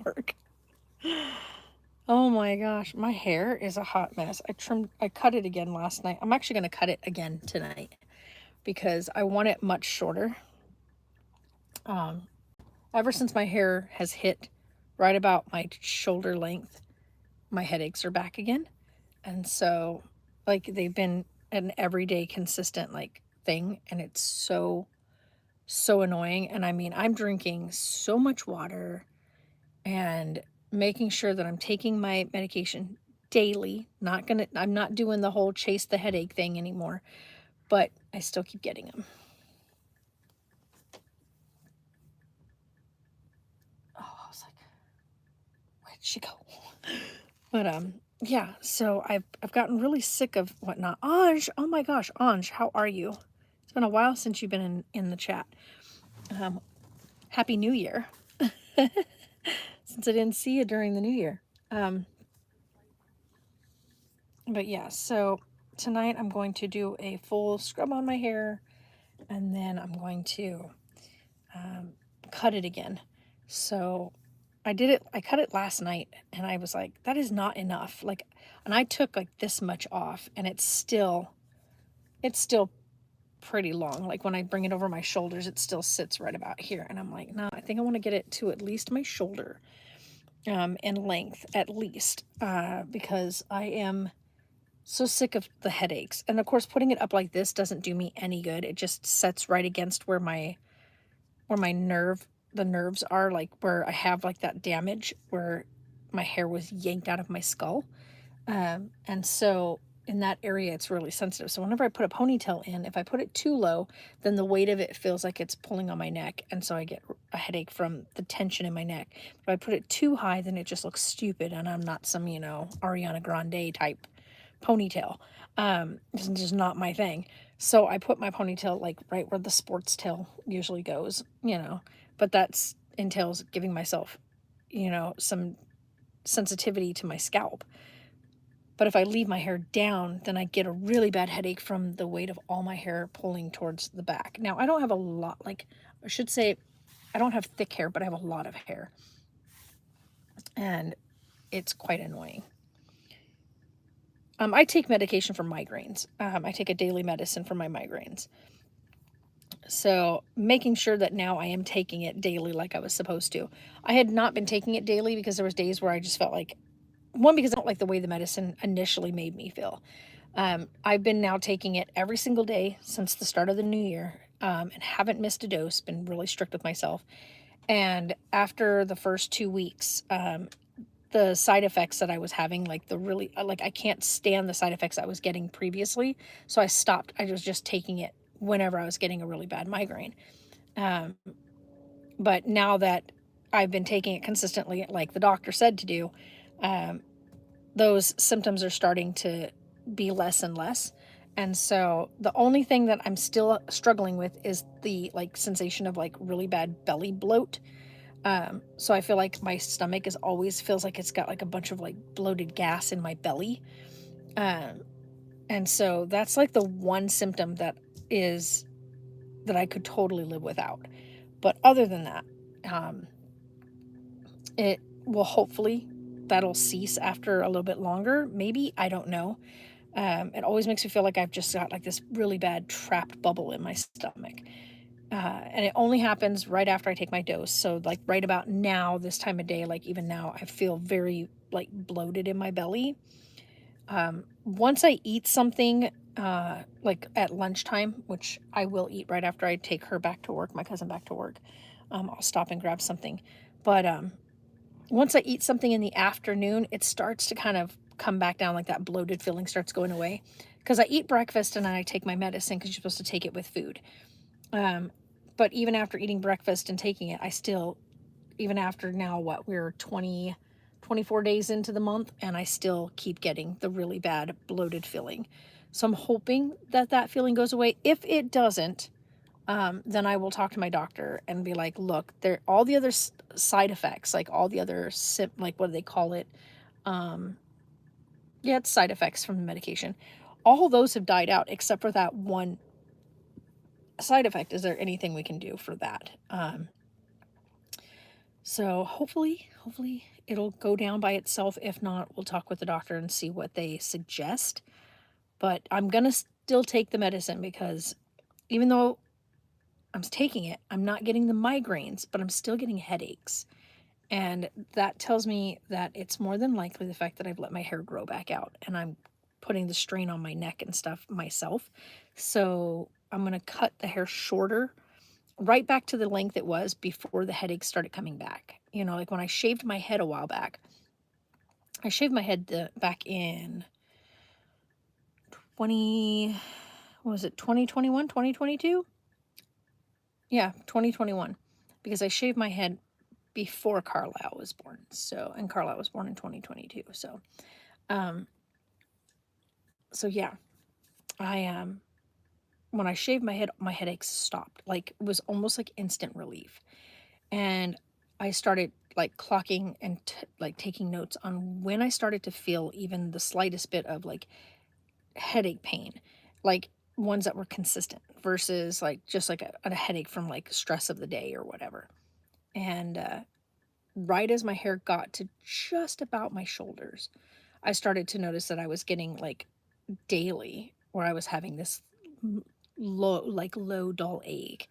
work. Oh my gosh, my hair is a hot mess. I cut it again last night. I'm actually going to cut it again tonight because I want it much shorter. Um, Ever since my hair has hit right about my shoulder length, my headaches are back again. And so, like, they've been an everyday consistent, like, thing. And it's so annoying. And I mean, I'm drinking so much water and making sure that I'm taking my medication daily. I'm not doing the whole chase the headache thing anymore, but I still keep getting them. Oh, I was like, where'd she go? But yeah, so I've gotten really sick of whatnot. Anj, oh my gosh, Anj, how are you? It's been a while since you've been in the chat. Happy New Year. Since I didn't see you during the New Year. But yeah, so tonight I'm going to do a full scrub on my hair, and then I'm going to cut it again. So I cut it last night, and I was like, that is not enough. Like, and I took like this much off, and it's still pretty long. Like when I bring it over my shoulders, it still sits right about here. And I'm like, no, I think I want to get it to at least my shoulder, in length at least, because I am so sick of the headaches. And of course, putting it up like this doesn't do me any good. It just sets right against where the nerves are, like where I have like that damage where my hair was yanked out of my skull. And so in that area, it's really sensitive. So whenever I put a ponytail in, if I put it too low, then the weight of it feels like it's pulling on my neck. And so I get a headache from the tension in my neck. If I put it too high, then it just looks stupid. And I'm not some, Ariana Grande type ponytail. It's just not my thing. So I put my ponytail like right where the sports tail usually goes, but that's entails giving myself, some sensitivity to my scalp. But if I leave my hair down, then I get a really bad headache from the weight of all my hair pulling towards the back. Now, I don't have a lot, like, I should say, I don't have thick hair, but I have a lot of hair. And it's quite annoying. I take medication for migraines. I take a daily medicine for my migraines. So making sure that now I am taking it daily like I was supposed to. I had not been taking it daily because there was days where I just felt like, one, because I don't like the way the medicine initially made me feel. I've been now taking it every single day since the start of the new year, and haven't missed a dose, been really strict with myself. And after the first 2 weeks, the side effects that I was having, like I can't stand the side effects I was getting previously. So I stopped. I was just taking it whenever I was getting a really bad migraine. But now that I've been taking it consistently, like the doctor said to do, those symptoms are starting to be less and less. And so the only thing that I'm still struggling with is the like sensation of like really bad belly bloat. So I feel like my stomach is always feels like it's got like a bunch of like bloated gas in my belly. And so that's like the one symptom that I could totally live without. But other than that, it will hopefully that'll cease after a little bit longer. Maybe, I don't know. It always makes me feel like I've just got like this really bad trapped bubble in my stomach. And it only happens right after I take my dose. So like right about now, this time of day, like even now, I feel very like bloated in my belly. Once I eat something, like at lunchtime, which I will eat right after I take her back to work, my cousin back to work, I'll stop and grab something. But once I eat something in the afternoon, it starts to kind of come back down, like that bloated feeling starts going away. Because I eat breakfast and then I take my medicine because you're supposed to take it with food. But even after eating breakfast and taking it, I still, even after now, we're 24 days into the month, and I still keep getting the really bad bloated feeling. So I'm hoping that that feeling goes away. If it doesn't, then I will talk to my doctor and be like, look, there all the other side effects, like all the other like what do they call it? Yeah, it's side effects from the medication. All those have died out except for that one side effect. Is there anything we can do for that? So hopefully it'll go down by itself. If not, we'll talk with the doctor and see what they suggest. But I'm gonna still take the medicine because even though I'm taking it, I'm not getting the migraines, but I'm still getting headaches. And that tells me that it's more than likely the fact that I've let my hair grow back out and I'm putting the strain on my neck and stuff myself. So I'm going to cut the hair shorter, right back to the length it was before the headaches started coming back. You know, like when I shaved my head a while back, I shaved my head back in 20, what was it, 2021, 2022? Yeah, 2021. Because I shaved my head before Carlisle was born. So, and Carlisle was born in 2022. Um, so yeah, I when I shaved my headaches stopped. Like it was almost like instant relief. And I started like clocking and like taking notes on when I started to feel even the slightest bit of like headache pain, like ones that were consistent versus like just like a headache from like stress of the day or whatever. And right as my hair got to just about my shoulders, I started to notice that I was getting like daily where I was having this low, dull ache.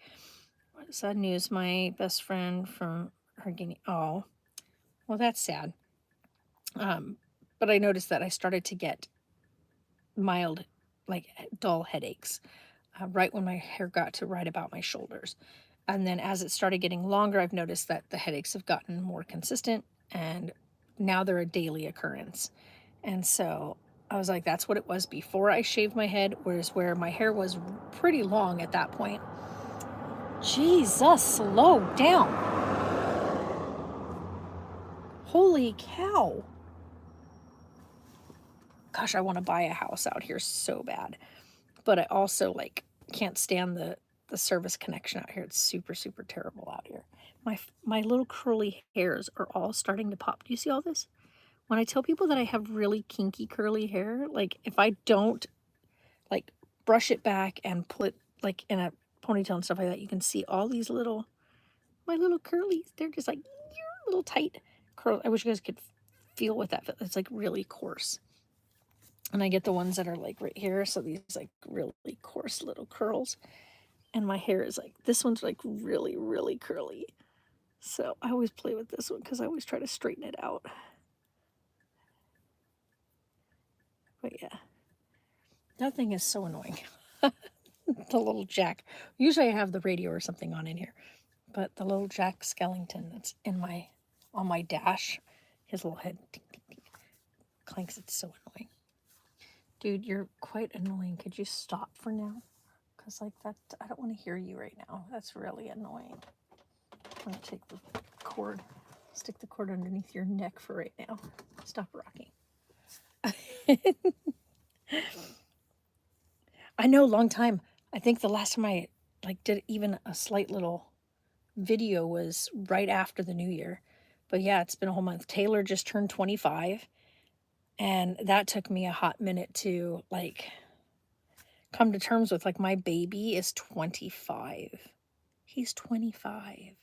Sad news. My best friend from her Guinea. Oh, well, that's sad. Um, but I noticed that I started to get mild, like dull headaches right when my hair got to right about my shoulders. And then as it started getting longer, I've noticed that the headaches have gotten more consistent and now they're a daily occurrence. And so I was like, that's what it was before I shaved my head, whereas where my hair was pretty long at that point. Jesus, slow down. Holy cow. Gosh, I want to buy a house out here so bad. But I also like can't stand the service connection out here. It's super, super terrible out here. My little curly hairs are all starting to pop. Do you see all this? When I tell people that I have really kinky curly hair, like if I don't like brush it back and put like in a ponytail and stuff like that, you can see all these little my little curlies. They're just like little tight curls. I wish you guys could feel what that feels. It's like really coarse. And I get the ones that are like right here, so these like really coarse little curls. And my hair is like this one's like really, really curly. So I always play with this one because I always try to straighten it out. But yeah, that thing is so annoying. The little Jack. Usually I have the radio or something on in here, but the little Jack Skellington that's in my on my dash, his little head clanks. It's so annoying. Dude, you're quite annoying. Could you stop for now? Because like that, I don't want to hear you right now. That's really annoying. I'm gonna take the cord, stick the cord underneath your neck for right now. Stop rocking. I know, long time. I think the last time I like did even a slight little video was right after the new year. But yeah, it's been a whole month. Taylor just turned 25, and that took me a hot minute to like come to terms with. Like my baby is 25. He's 25.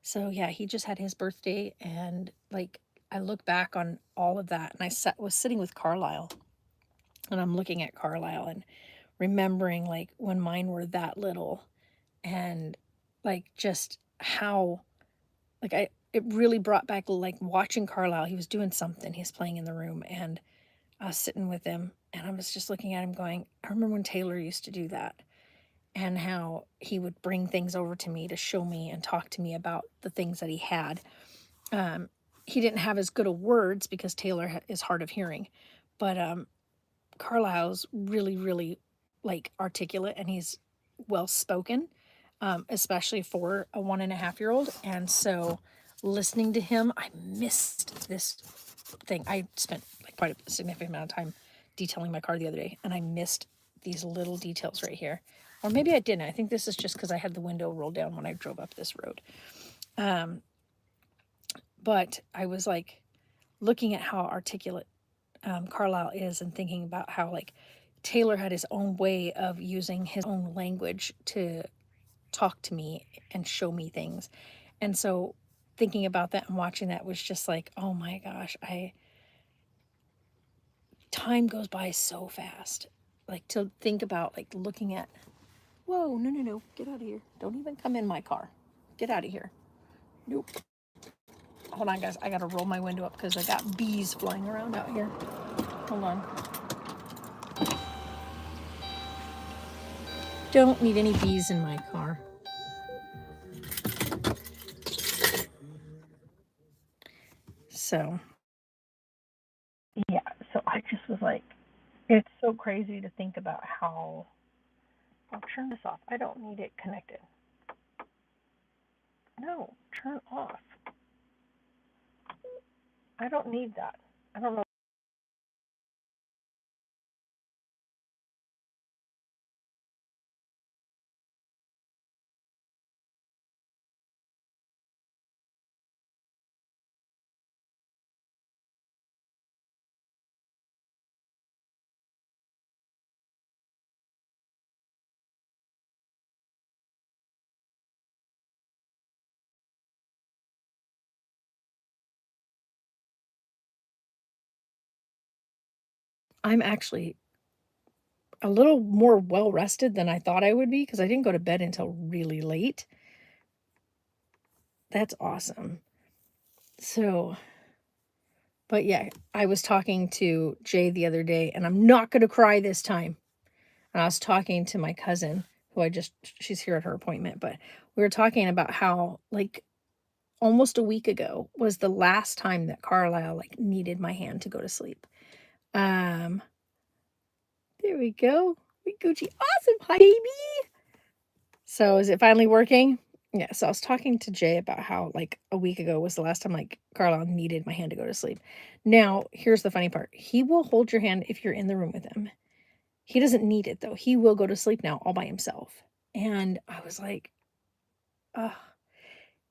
So yeah, he just had his birthday, and like I look back on all of that, and was sitting with Carlisle, and I'm looking at Carlisle and remembering like when mine were that little, and like just how like it really brought back like watching Carlisle. He was doing something. He's playing in the room, and I was sitting with him, and I was just looking at him, going, I remember when Taylor used to do that, and how he would bring things over to me to show me and talk to me about the things that he had. He didn't have as good of words because Taylor is hard of hearing, but Carlisle's really, really like articulate, and he's well spoken, especially for a 1.5-year-old. And so listening to him, I missed this thing. I spent like quite a significant amount of time detailing my car the other day, and I missed these little details right here. Or maybe I didn't. I think this is just because I had the window rolled down when I drove up this road. But I was like looking at how articulate Carlisle is, and thinking about how like Taylor had his own way of using his own language to talk to me and show me things. And so thinking about that and watching that was just like, oh my gosh, time goes by so fast. Like to think about like looking at, whoa, no, no, no, get out of here. Don't even come in my car. Get out of here. Nope. Hold on, guys. I gotta roll my window up because I got bees flying around out here. Hold on. Don't need any bees in my car. So, yeah. So I just was like, it's so crazy to think about how. I'll turn this off. I don't need it connected. No, turn off. I don't need that. I don't know. I'm actually a little more well rested than I thought I would be because I didn't go to bed until really late. That's awesome. So, but yeah, I was talking to Jay the other day, and I'm not going to cry this time. And I was talking to my cousin, who she's here at her appointment, but we were talking about how, like, almost a week ago was the last time that Carlisle, like, needed my hand to go to sleep. Um, there we go. We Gucci. Awesome. Hi, baby. So is it finally working? Yeah, so I was talking to Jay about how like a week ago was the last time like Carlisle needed my hand to go to sleep. Now, here's the funny part. He will hold your hand if you're in the room with him. He doesn't need it though. He will go to sleep now all by himself. And I was like, ugh.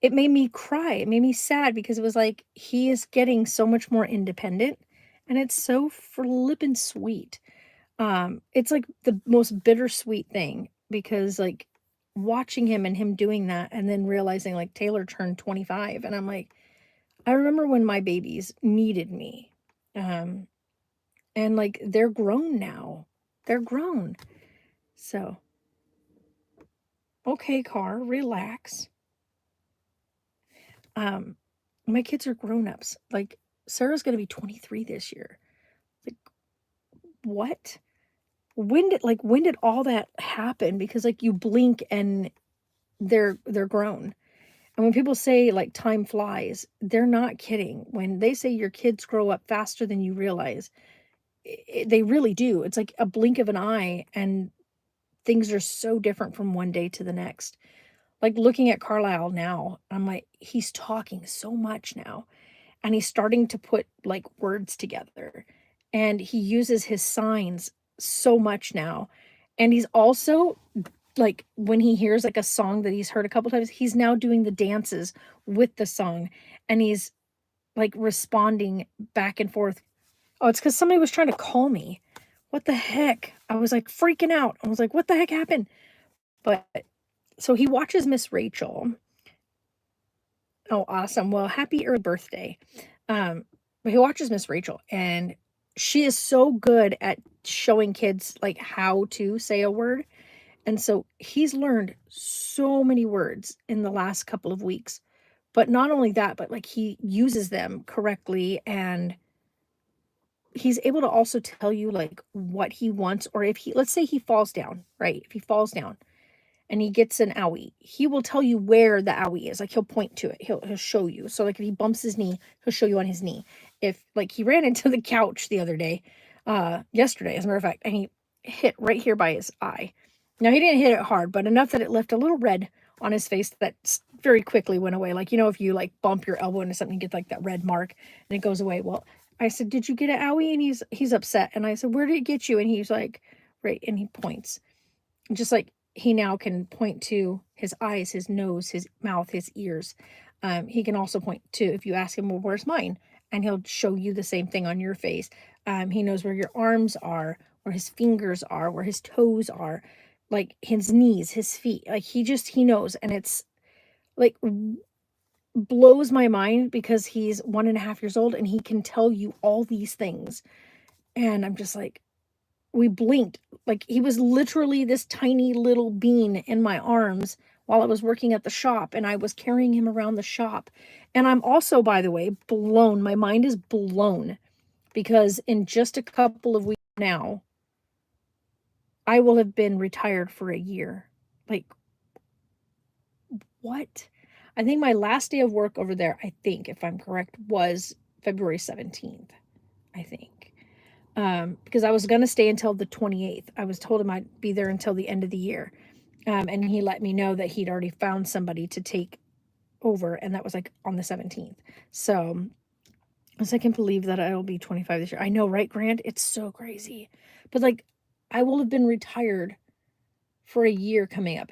It made me cry. It made me sad because it was like he is getting so much more independent and it's so flippin' sweet. It's like the most bittersweet thing because like watching him and him doing that and then realizing like Taylor turned 25 and I'm like, I remember when my babies needed me. Um, and like they're grown now. They're grown. So, okay, car, relax. Um, my kids are grown-ups. Like Sarah's going to be 23 this year. Like what? When did all that happen? Because like you blink and they're grown. And when people say like time flies, they're not kidding. When they say your kids grow up faster than you realize, they really do. It's like a blink of an eye and things are so different from one day to the next. Like looking at Carlisle now, I'm like he's talking so much now and he's starting to put like words together and he uses his signs so much now. And he's also like when he hears like a song that he's heard a couple times, he's now doing the dances with the song and he's like responding back and forth. Oh, it's because somebody was trying to call me. What the heck? I was like freaking out. I was like, what the heck happened? But so he watches Miss Rachel. Oh, awesome. Well, happy early birthday. But he watches Miss Rachel and she is so good at showing kids like how to say a word. And so he's learned so many words in the last couple of weeks. But not only that, but like he uses them correctly and he's able to also tell you like what he wants or if he let's say he falls down, right? If he falls down and he gets an owie, he will tell you where the owie is. Like he'll point to it. He'll show you. So like if he bumps his knee, he'll show you on his knee. If like he ran into the couch the other day, yesterday, as a matter of fact, and he hit right here by his eye. Now he didn't hit it hard, but enough that it left a little red on his face that very quickly went away. Like, you know, if you like bump your elbow into something, you get like that red mark and it goes away. Well, I said, "Did you get an owie?" And he's upset. And I said, "Where did it get you?" And he's like, "Right." And he points. Just like he now can point to his eyes, his nose, his mouth, his ears. He can also point to, if you ask him, well, where's mine? And he'll show you the same thing on your face. He knows where your arms are, where his fingers are, where his toes are, like his knees, his feet. Like he knows. And it's like blows my mind because he's 1.5 years old and he can tell you all these things. And I'm just like, we blinked. Like, he was literally this tiny little bean in my arms while I was working at the shop, and I was carrying him around the shop. And I'm also, by the way, blown. My mind is blown because in just a couple of weeks now, I will have been retired for a year. Like, what? I think my last day of work over there, I think, if I'm correct, was February 17th, I think. Because I was going to stay until the 28th. I was told him I'd be there until the end of the year. And he let me know that he'd already found somebody to take over, and that was like on the 17th. So I was like, I can't believe that I will be 25 this year. I know, right, Grant? It's so crazy. But like, I will have been retired for a year coming up.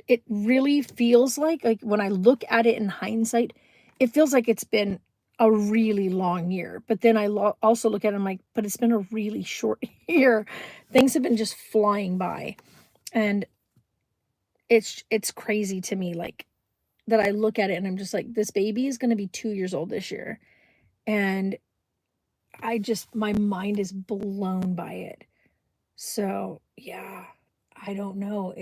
It really feels like when I look at it in hindsight, it feels like it's been a really long year. But then I also look at it, I'm like, but it's been a really short year. Things have been just flying by. And it's crazy to me, like, that I look at it and I'm just like, this baby is going to be 2 years old this year. And my mind is blown by it. So, yeah, I don't know.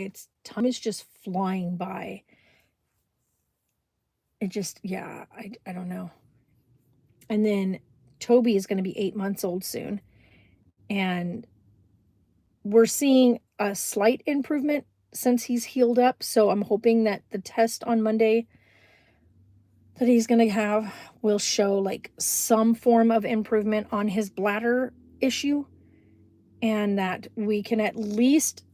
Time is just flying by. Yeah, I don't know. And then Toby is going to be 8 months old soon. And we're seeing a slight improvement since he's healed up. So I'm hoping that the test on Monday that he's going to have will show like some form of improvement on his bladder issue, and that we can at least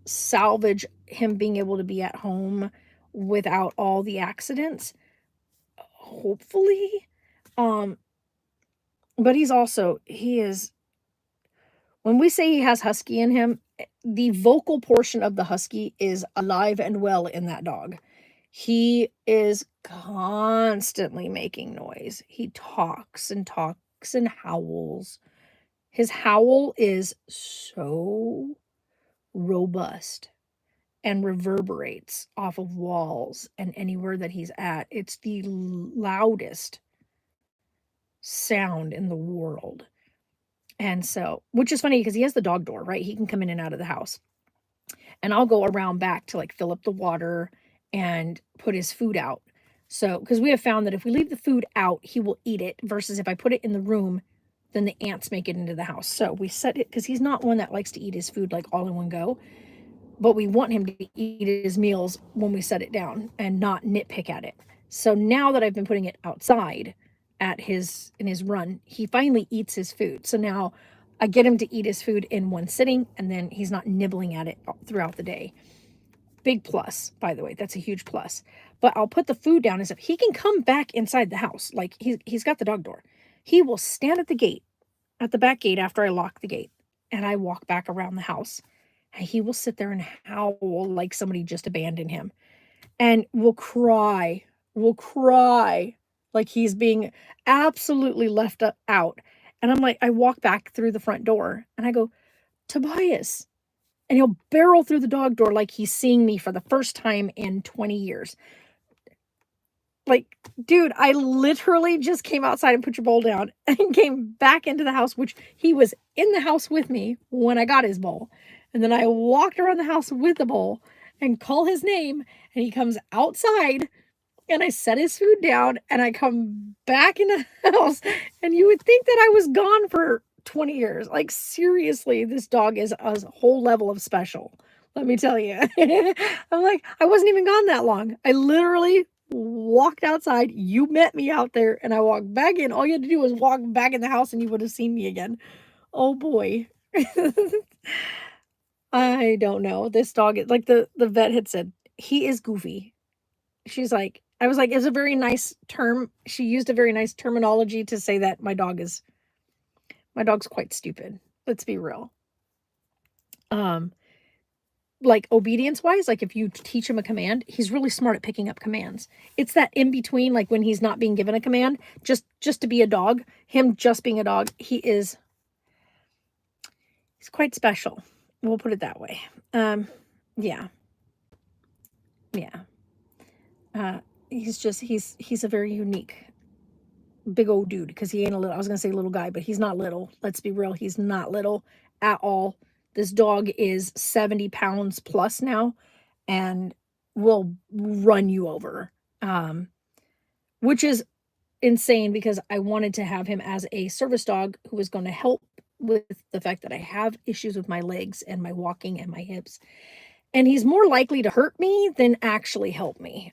salvage him being able to be at home without all the accidents, hopefully. um but he is, when we say he has husky in him, the vocal portion of the husky is alive and well in that dog. He is constantly making noise. He talks and talks and howls. His howl is so robust and reverberates off of walls and anywhere that he's at. It's the loudest sound in the world. And so, which is funny because he has the dog door, right? He can come in and out of the house. And I'll go around back to like fill up the water and put his food out. So, because we have found that if we leave the food out, he will eat it, versus if I put it in the room, then the ants make it into the house. So we set it, because he's not one that likes to eat his food like all in one go, but we want him to eat his meals when we set it down and not nitpick at it. So now that I've been putting it outside in his run, he finally eats his food. So now I get him to eat his food in one sitting, and then he's not nibbling at it throughout the day. Big plus, by the way. That's a huge plus. But I'll put the food down and stuff. He can come back inside the house. Like, he's got the dog door. He will stand at the gate, at the back gate after I lock the gate, and I walk back around the house. And he will sit there and howl like somebody just abandoned him. And will cry like he's being absolutely left out. And I'm like, I walk back through the front door and I go, Tobias. And he'll barrel through the dog door like he's seeing me for the first time in 20 years. Like, dude, I literally just came outside and put your bowl down and came back into the house, which he was in the house with me when I got his bowl. And then I walked around the house with the bowl and call his name, and he comes outside, and I set his food down, and I come back in the house, and you would think that I was gone for 20 years. Like, seriously, this dog is a whole level of special. Let me tell you. I'm like, I wasn't even gone that long. I literally walked outside. You met me out there, and I walked back in. All you had to do was walk back in the house, and you would have seen me again. Oh boy. I don't know. This dog, like the vet had said, he is goofy. She's like, I was like, it's a very nice term. She used a very nice terminology to say that my dog's quite stupid. Let's be real. Like, obedience wise, like if you teach him a command, he's really smart at picking up commands. It's that in between, like when he's not being given a command, just to be a dog, him just being a dog, he's quite special. We'll put it that way. Yeah. Yeah. he's a very unique big old dude because he ain't a little, I was gonna say little guy, but he's not little. Let's be real, he's not little at all. This dog is 70 pounds plus now and will run you over. Which is insane because I wanted to have him as a service dog who was going to help with the fact that I have issues with my legs and my walking and my hips. And he's more likely to hurt me than actually help me.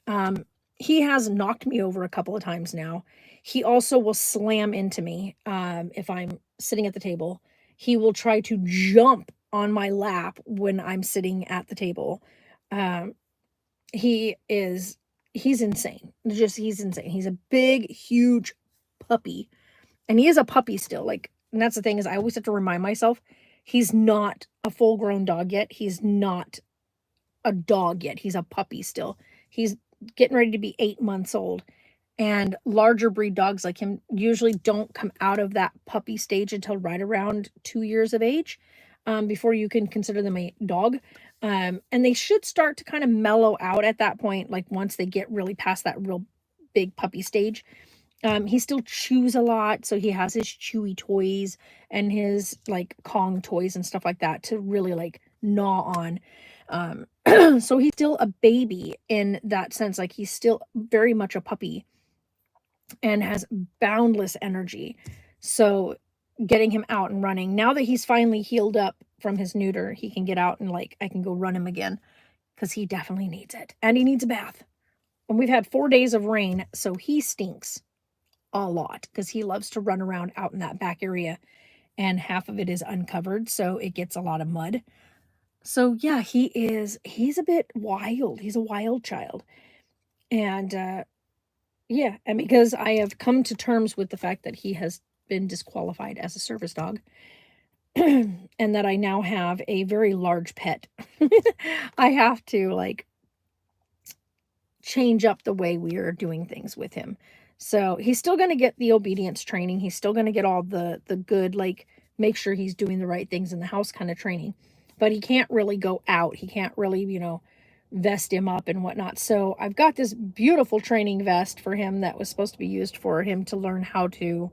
He has knocked me over a couple of times now. He also will slam into me if I'm sitting at the table. He will try to jump on my lap when I'm sitting at the table. Um, he is he's insane. He's insane. He's a big, huge puppy. And he is a puppy still. Like, and that's the thing is I always have to remind myself he's not a full-grown dog yet. He's not a dog yet. He's a puppy still. He's getting ready to be 8 months old. And larger breed dogs like him usually don't come out of that puppy stage until right around 2 years of age, before you can consider them a dog. And they should start to kind of mellow out at that point, like once they get really past that real big puppy stage. He still chews a lot, so he has his chewy toys and his like Kong toys and stuff like that to really like gnaw on. So he's still a baby in that sense, like he's still very much a puppy and has boundless energy. So getting him out and running, now that he's finally healed up from his neuter, he can get out and like I can go run him again because he definitely needs it. And he needs a bath. And we've had 4 days of rain, so he stinks a lot because he loves to run around out in that back area and half of it is uncovered, so it gets a lot of mud. So yeah, he's a bit wild. He's a wild child. And yeah, and because I have come to terms with the fact that he has been disqualified as a service dog and that I now have a very large pet, I have to like change up the way we are doing things with him. So he's still going to get the obedience training. He's still going to get all the good, like make sure he's doing the right things in the house kind of training, but he can't really go out. He can't really, vest him up and whatnot. So I've got this beautiful training vest for him that was supposed to be used for him to learn how to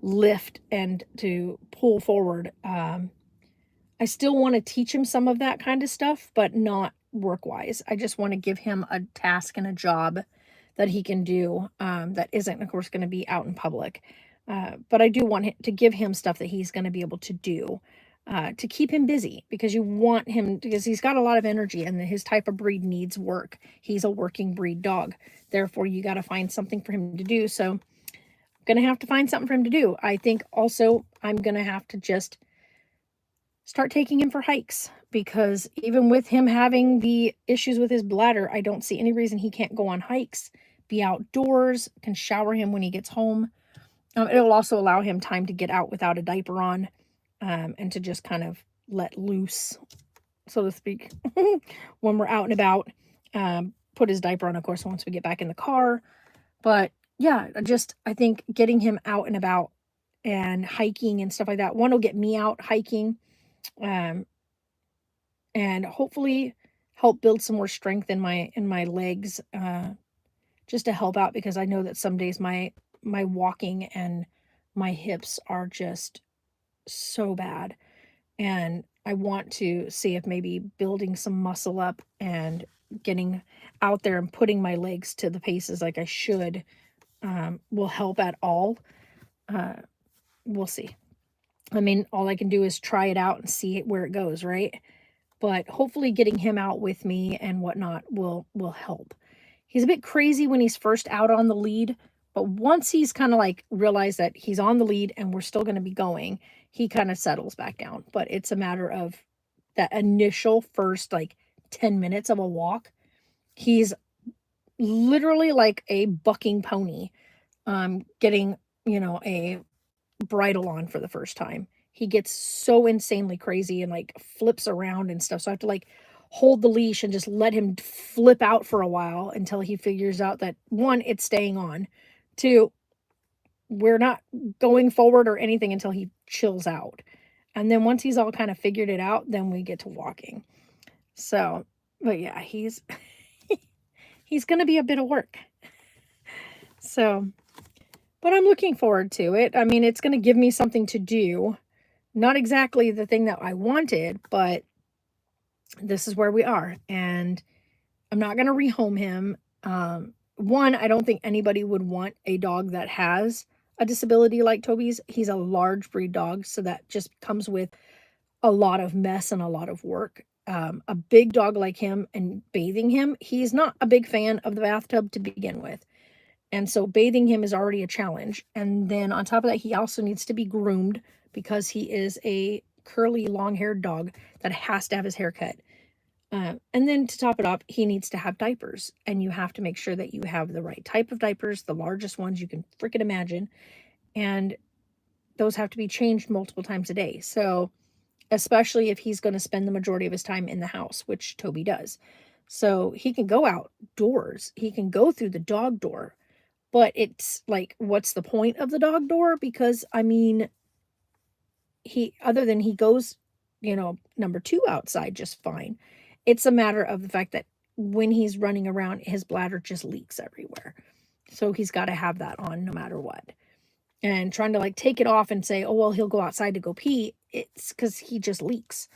lift and to pull forward. I still want to teach him some of that kind of stuff, but not work wise. I just want to give him a task and a job that he can do, that isn't, of course, going to be out in public. But I do want to give him stuff that he's going to be able to do, to keep him busy because you want him, because he's got a lot of energy and his type of breed needs work. He's a working breed dog. Therefore, you got to find something for him to do. So I'm going to have to find something for him to do. I think also I'm going to have to just start taking him for hikes because even with him having the issues with his bladder, I don't see any reason he can't go on hikes, be outdoors, can shower him when he gets home. It'll also allow him time to get out without a diaper on, and to just kind of let loose, so to speak, when we're out and about. Put his diaper on, of course, once we get back in the car. But yeah, I think getting him out and about and hiking and stuff like that, one will get me out hiking, um, and hopefully help build some more strength in my legs, just to help out because I know that some days my walking and my hips are just so bad, and I want to see if maybe building some muscle up and getting out there and putting my legs to the paces like I should, will help at all. Uh, we'll see. I mean, all I can do is try it out and see where it goes, right? But hopefully getting him out with me and whatnot will help. He's a bit crazy when he's first out on the lead, but once he's kind of like realized that he's on the lead and we're still going to be going, he kind of settles back down. But it's a matter of that initial first like 10 minutes of a walk. He's literally like a bucking pony, getting, a bridle on for the first time. He gets so insanely crazy and like flips around and stuff. So I have to like hold the leash and just let him flip out for a while until he figures out that one, it's staying on. Two, we're not going forward or anything until he chills out. And then once he's all kind of figured it out, then we get to walking. So, but yeah, he's he's going to be a bit of work. So, but I'm looking forward to it. I mean, it's going to give me something to do. Not exactly the thing that I wanted, but this is where we are. And I'm not going to rehome him. One, I don't think anybody would want a dog that has a disability like Toby's. He's a large breed dog, so that just comes with a lot of mess and a lot of work. A big dog like him and bathing him, he's not a big fan of the bathtub to begin with. And so bathing him is already a challenge. And then on top of that, he also needs to be groomed because he is a curly, long haired dog that has to have his hair cut. And then to top it off, he needs to have diapers. And you have to make sure that you have the right type of diapers, the largest ones you can freaking imagine. And those have to be changed multiple times a day. So, especially if he's going to spend the majority of his time in the house, which Toby does. So he can go outdoors, he can go through the dog door, but it's like, what's the point of the dog door? Because I mean, other than he goes, number two outside just fine. It's a matter of the fact that when he's running around, his bladder just leaks everywhere. So he's got to have that on no matter what. And trying to like take it off and say, oh, well, he'll go outside to go pee. It's because he just leaks.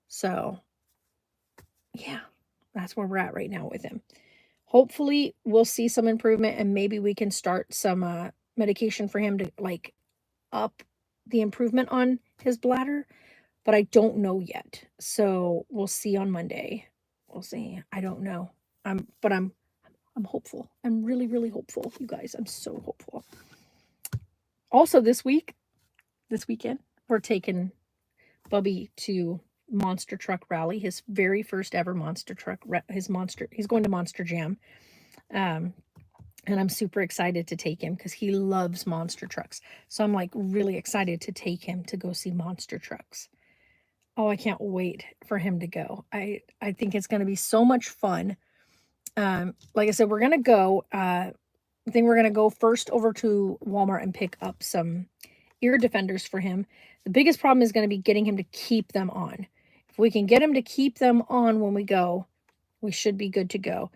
So yeah, that's where we're at right now with him. Hopefully we'll see some improvement and maybe we can start some medication for him to like up the improvement on his bladder, but I don't know yet. So we'll see on Monday. We'll see. I don't know. I'm hopeful. I'm really, really hopeful, you guys. I'm so hopeful. Also this weekend, we're taking Bubby to Monster Truck Rally, his very first ever monster truck, he's going to Monster Jam. And I'm super excited to take him because he loves monster trucks. So I'm like really excited to take him to go see monster trucks. Oh, I can't wait for him to go. I think it's going to be so much fun. Like I said, we're going to go, I think we're going to go first over to Walmart and pick up some ear defenders for him. The biggest problem is going to be getting him to keep them on. If we can get him to keep them on when we go, we should be good to go.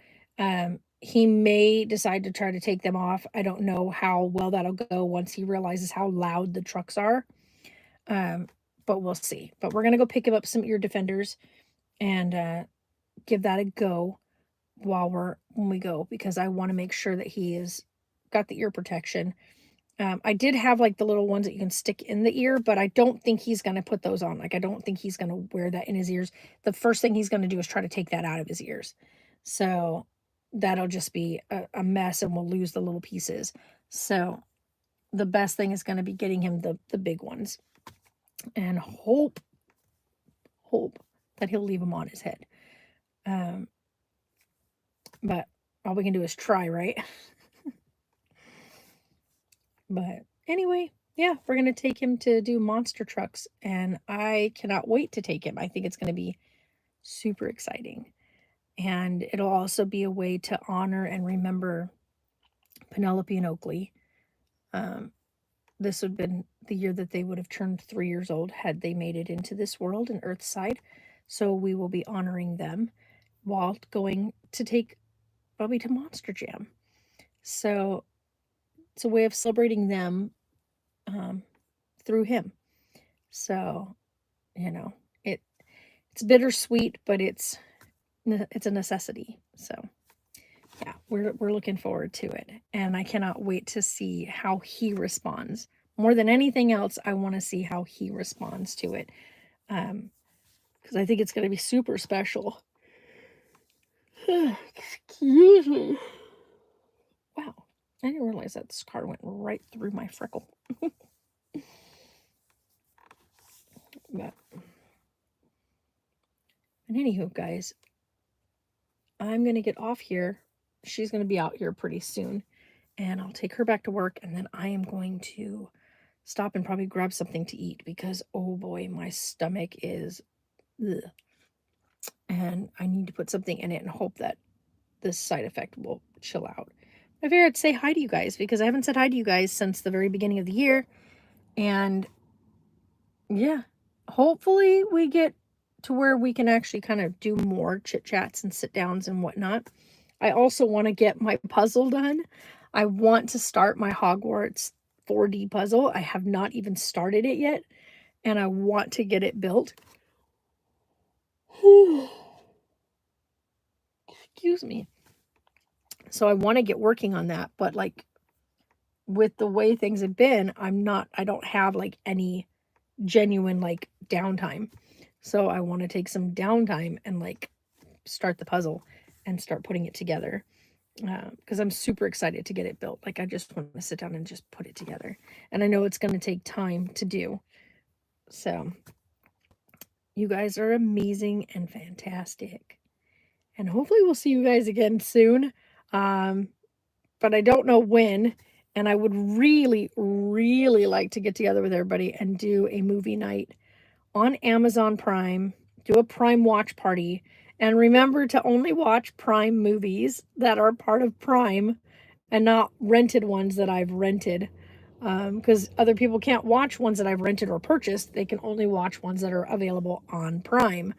He may decide to try to take them off. I don't know how well that'll go once he realizes how loud the trucks are. But we'll see. But we're going to go pick him up some ear defenders and give that a go when we go, because I want to make sure that he is got the ear protection. I did have like the little ones that you can stick in the ear, but I don't think he's going to put those on. Like, I don't think he's going to wear that in his ears. The first thing he's going to do is try to take that out of his ears. So that'll just be a mess and we'll lose the little pieces. So the best thing is going to be getting him the big ones and hope that he'll leave them on his head. But all we can do is try, right? But anyway, yeah, we're going to take him to do monster trucks and I cannot wait to take him. I think it's going to be super exciting. And it'll also be a way to honor and remember Penelope and Oakley. This would have been the year that they would have turned 3 years old had they made it into this world in Earthside. So we will be honoring them while going to take Bubby to Monster Jam. So it's a way of celebrating them through him. So, it's bittersweet, but it's a necessity. So yeah, we're looking forward to it. And I cannot wait to see how he responds. More than anything else, I want to see how he responds to it. Because I think it's going to be super special. Excuse me. Wow. I didn't realize that this car went right through my freckle. But anywho, guys, I'm going to get off here. She's going to be out here pretty soon. And I'll take her back to work. And then I am going to stop and probably grab something to eat because, oh boy, my stomach is... Ugh. And I need to put something in it and hope that this side effect will chill out. I figured I'd say hi to you guys because I haven't said hi to you guys since the very beginning of the year. And yeah, hopefully we get to where we can actually kind of do more chit chats and sit downs and whatnot. I also want to get my puzzle done. I want to start my Hogwarts 4D puzzle. I have not even started it yet, and I want to get it built. Excuse me. So I want to get working on that, but like with the way things have been, I don't have like any genuine like downtime. So I want to take some downtime and like start the puzzle and start putting it together. Because I'm super excited to get it built. Like I just want to sit down and just put it together. And I know it's going to take time to do. So you guys are amazing and fantastic. And hopefully we'll see you guys again soon. But I don't know when. And I would really, really like to get together with everybody and do a movie night on Amazon Prime, do a Prime watch party, and remember to only watch Prime movies that are part of Prime and not rented ones that I've rented. Because other people can't watch ones that I've rented or purchased. They can only watch ones that are available on Prime.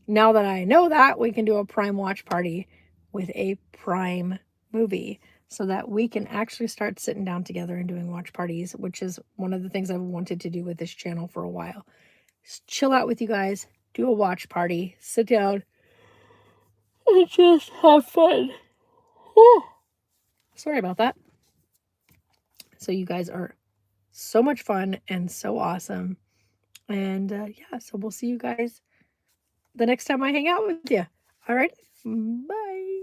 Now that I know that, we can do a Prime watch party with a Prime movie so that we can actually start sitting down together and doing watch parties, which is one of the things I've wanted to do with this channel for a while. Just chill out with you guys, do a watch party, sit down, and just have fun. Whew. Sorry about that. So you guys are so much fun and so awesome. And yeah, so we'll see you guys the next time I hang out with you. All right. Bye.